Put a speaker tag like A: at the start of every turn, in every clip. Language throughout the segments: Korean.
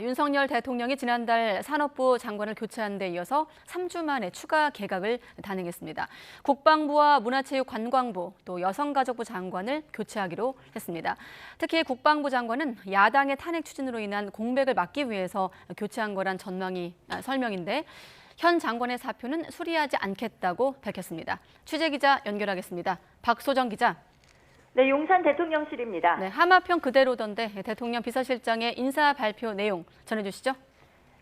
A: 윤석열 대통령이 지난달 산업부 장관을 교체한 데 이어서 3주 만에 추가 개각을 단행했습니다. 국방부와 문화체육관광부, 또 여성가족부 장관을 교체하기로 했습니다. 특히 국방부 장관은 야당의 탄핵 추진으로 인한 공백을 막기 위해서 교체한 거란 설명인데 현 장관의 사표는 수리하지 않겠다고 밝혔습니다. 취재기자 연결하겠습니다. 박소정 기자.
B: 네, 용산 대통령실입니다.
A: 네, 하마평 그대로던데 대통령 비서실장의 인사 발표 내용 전해주시죠.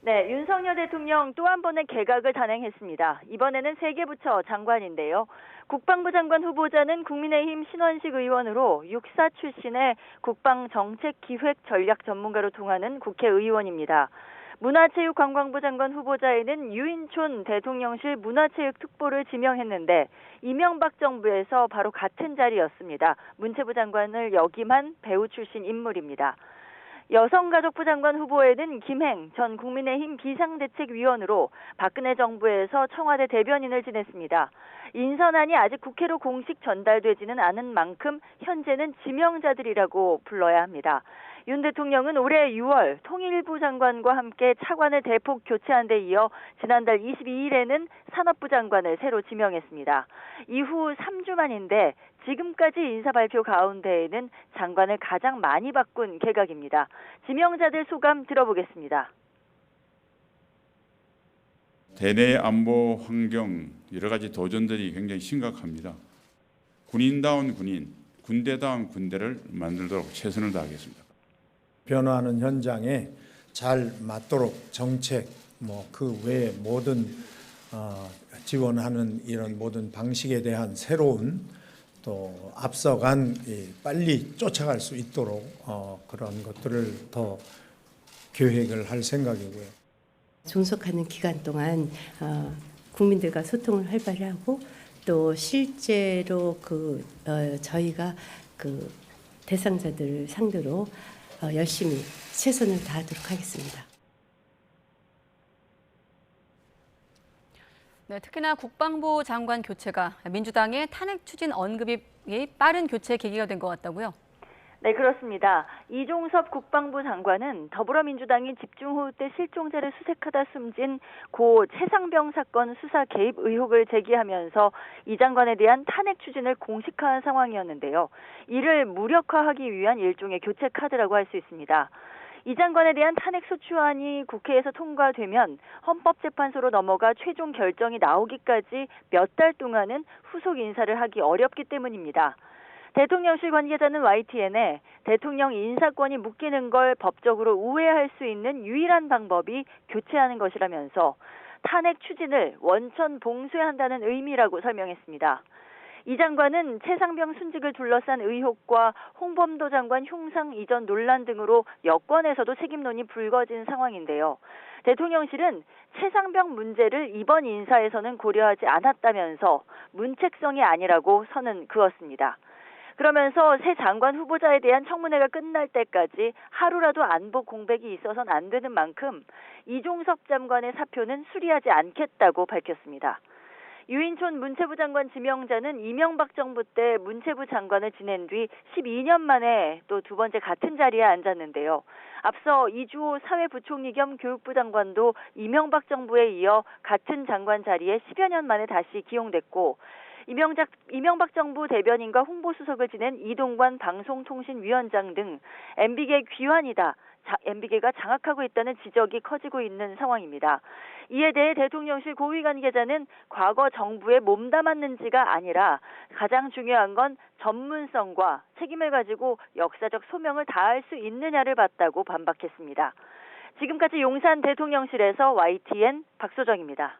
B: 네, 윤석열 대통령 또 한 번의 개각을 단행했습니다. 이번에는 세 개 부처 장관인데요. 국방부 장관 후보자는 국민의힘 신원식 의원으로 육사 출신의 국방정책기획전략 전문가로 통하는 국회의원입니다. 문화체육관광부 장관 후보자에는 유인촌 대통령실 문화체육특보를 지명했는데 이명박 정부에서 바로 같은 자리였습니다. 문체부 장관을 역임한 배우 출신 인물입니다. 여성가족부 장관 후보에는 김행 전 국민의힘 비상대책위원으로 박근혜 정부에서 청와대 대변인을 지냈습니다. 인선안이 아직 국회로 공식 전달되지는 않은 만큼 현재는 지명자들이라고 불러야 합니다. 윤 대통령은 올해 6월 통일부 장관과 함께 차관을 대폭 교체한 데 이어 지난달 22일에는 산업부 장관을 새로 지명했습니다. 이후 3주 만인데 지금까지 인사 발표 가운데에는 장관을 가장 많이 바꾼 개각입니다. 지명자들 소감 들어보겠습니다.
C: 대내 안보 환경 여러 가지 도전들이 굉장히 심각합니다. 군인다운 군인, 군대다운 군대를 만들도록 최선을 다하겠습니다.
D: 변화하는 현장에 잘 맞도록 정책, 그 외에 모든 지원하는 이런 모든 방식에 대한 새로운 또 앞서간 빨리 쫓아갈 수 있도록 그런 것들을 더 계획을 할 생각이고요.
E: 종속하는 기간 동안 국민들과 소통을 활발히 하고 또 실제로 저희가 대상자들을 상대로 열심히 최선을 다하도록 하겠습니다.
A: 네, 특히나 국방부 장관 교체가 민주당의 탄핵 추진 언급이 빠른 교체 계기가 된 것 같다고요?
B: 네, 그렇습니다. 이종섭 국방부 장관은 더불어민주당이 집중호우 때 실종자를 수색하다 숨진 고 최상병 사건 수사 개입 의혹을 제기하면서 이 장관에 대한 탄핵 추진을 공식화한 상황이었는데요. 이를 무력화하기 위한 일종의 교체 카드라고 할 수 있습니다. 이 장관에 대한 탄핵 소추안이 국회에서 통과되면 헌법재판소로 넘어가 최종 결정이 나오기까지 몇 달 동안은 후속 인사를 하기 어렵기 때문입니다. 대통령실 관계자는 YTN에 대통령 인사권이 묶이는 걸 법적으로 우회할 수 있는 유일한 방법이 교체하는 것이라면서 탄핵 추진을 원천 봉쇄한다는 의미라고 설명했습니다. 이 장관은 최상병 순직을 둘러싼 의혹과 홍범도 장관 흉상 이전 논란 등으로 여권에서도 책임론이 불거진 상황인데요. 대통령실은 최상병 문제를 이번 인사에서는 고려하지 않았다면서 문책성이 아니라고 선은 그었습니다. 그러면서 새 장관 후보자에 대한 청문회가 끝날 때까지 하루라도 안보 공백이 있어서는 안 되는 만큼 이종섭 장관의 사표는 수리하지 않겠다고 밝혔습니다. 유인촌 문체부 장관 지명자는 이명박 정부 때 문체부 장관을 지낸 뒤 12년 만에 또 두 번째 같은 자리에 앉았는데요. 앞서 이주호 사회부총리 겸 교육부 장관도 이명박 정부에 이어 같은 장관 자리에 10여 년 만에 다시 기용됐고 이명박 정부 대변인과 홍보수석을 지낸 이동관 방송통신위원장 등 MB계 귀환이다. MB계가 장악하고 있다는 지적이 커지고 있는 상황입니다. 이에 대해 대통령실 고위 관계자는 과거 정부에 몸담았는지가 아니라 가장 중요한 건 전문성과 책임을 가지고 역사적 소명을 다할 수 있느냐를 봤다고 반박했습니다. 지금까지 용산 대통령실에서 YTN 박소정입니다.